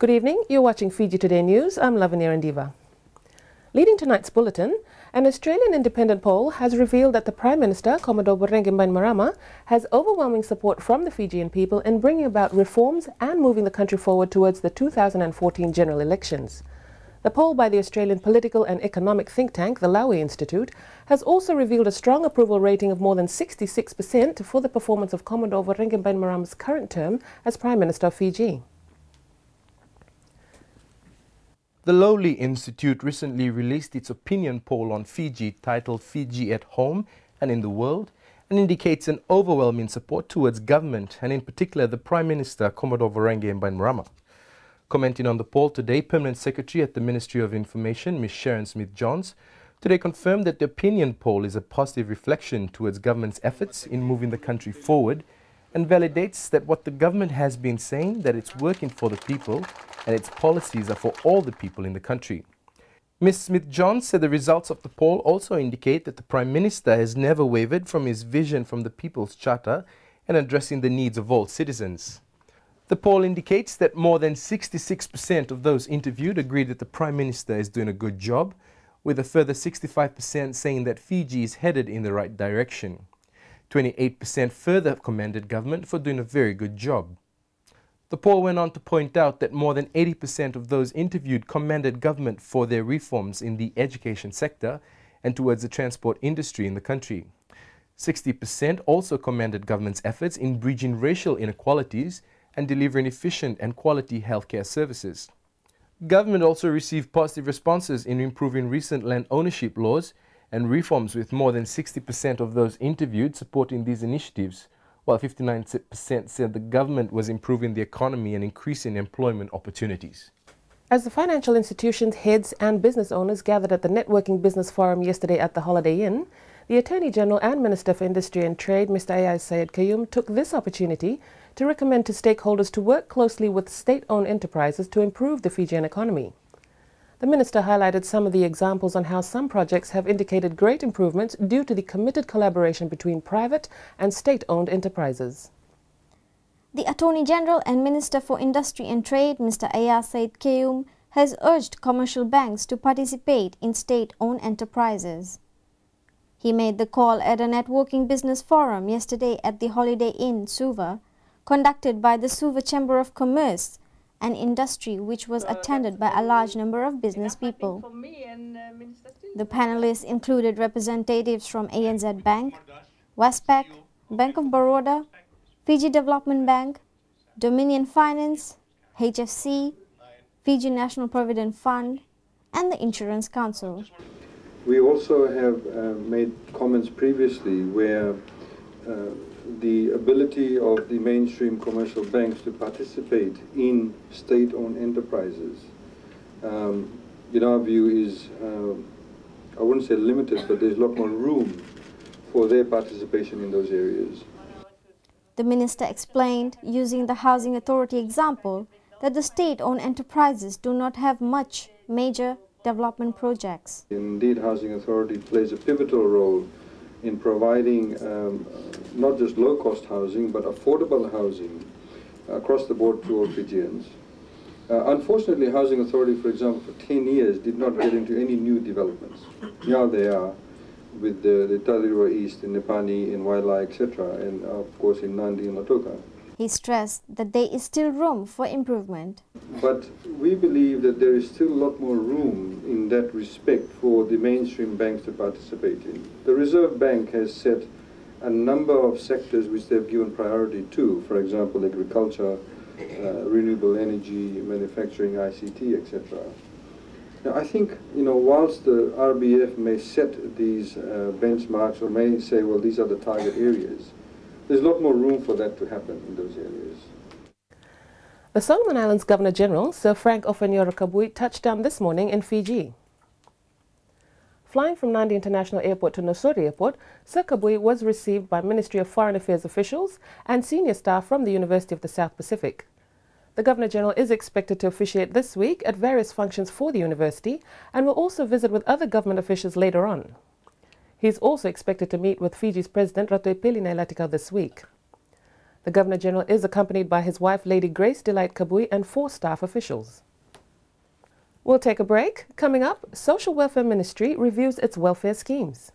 Good evening, you're watching Fiji Today News. I'm Lavanya Randiva. Leading tonight's bulletin, an Australian independent poll has revealed that the Prime Minister, Commodore Bainimarama, has overwhelming support from the Fijian people in bringing about reforms and moving the country forward towards the 2014 general elections. The poll by the Australian political and economic think tank, the Lowy Institute, has also revealed a strong approval rating of more than 66% for the performance of Commodore Bainimarama's current term as Prime Minister of Fiji. The Lowy Institute recently released its opinion poll on Fiji titled Fiji at Home and in the World, and indicates an overwhelming support towards government and in particular the Prime Minister Commodore Bainimarama. Commenting on the poll today, Permanent Secretary at the Ministry of Information, Ms. Sharon Smith-Johns, today confirmed that the opinion poll is a positive reflection towards government's efforts in moving the country forward and validates that what the government has been saying, that it's working for the people and its policies are for all the people in the country. Ms. Smith-Johns said the results of the poll also indicate that the Prime Minister has never wavered from his vision from the People's Charter and addressing the needs of all citizens. The poll indicates that more than 66% of those interviewed agreed that the Prime Minister is doing a good job, with a further 65% saying that Fiji is headed in the right direction. 28% further commended government for doing a very good job. The poll went on to point out that more than 80% of those interviewed commended government for their reforms in the education sector and towards the transport industry in the country. 60% also commended government's efforts in bridging racial inequalities and delivering efficient and quality healthcare services. Government also received positive responses in improving recent land ownership laws and reforms, with more than 60% of those interviewed supporting these initiatives, while 59% said the government was improving the economy and increasing employment opportunities. As the financial institutions' heads and business owners gathered at the Networking Business Forum yesterday at the Holiday Inn, the Attorney General and Minister for Industry and Trade, Mr. Ayaz Sayed Qayyum, took this opportunity to recommend to stakeholders to work closely with state-owned enterprises to improve the Fijian economy. The Minister highlighted some of the examples on how some projects have indicated great improvements due to the committed collaboration between private and state-owned enterprises. The Attorney General and Minister for Industry and Trade, Mr. Ayaz Sayed Qayyum, has urged commercial banks to participate in state-owned enterprises. He made the call at a networking business forum yesterday at the Holiday Inn, Suva, conducted by the Suva Chamber of Commerce and Industry, which was attended by a large number of business people. The panelists included representatives from ANZ Bank, Westpac, Bank of Baroda, Fiji Development Bank, Dominion Finance, HFC, Fiji National Provident Fund, and the Insurance Council. We also have made comments previously where the ability of the mainstream commercial banks to participate in state-owned enterprises, in our view, is, I wouldn't say limited, but there's a lot more room for their participation in those areas. The Minister explained, using the Housing Authority example, that the state-owned enterprises do not have much major development projects. Indeed, Housing Authority plays a pivotal role in providing not just low-cost housing, but affordable housing across the board to all Fijians. Unfortunately, Housing Authority, for example, for 10 years did not get into any new developments. Now they are, with the Tadiriwa East, in Nepani, in Wailai, etc., and of course in Nandi and Latoka. He stressed that there is still room for improvement. But we believe that there is still a lot more room in that respect for the mainstream banks to participate in. The Reserve Bank has set a number of sectors which they've given priority to, for example, agriculture, renewable energy, manufacturing, ICT, etc. Now, I think, whilst the RBF may set these benchmarks or may say, well, these are the target areas, there's a lot more room for that to happen in those areas. The Solomon Islands Governor-General, Sir Frank Ofenyora-Kabui, touched down this morning in Fiji. Flying from Nandi International Airport to Nosuri Airport, Sir Kabui was received by Ministry of Foreign Affairs officials and senior staff from the University of the South Pacific. The Governor-General is expected to officiate this week at various functions for the university and will also visit with other government officials later on. He is also expected to meet with Fiji's President Ratoipelli Nailatikau this week. The Governor-General is accompanied by his wife, Lady Grace Delight Kabui, and 4 staff officials. We'll take a break. Coming up, Social Welfare Ministry reviews its welfare schemes.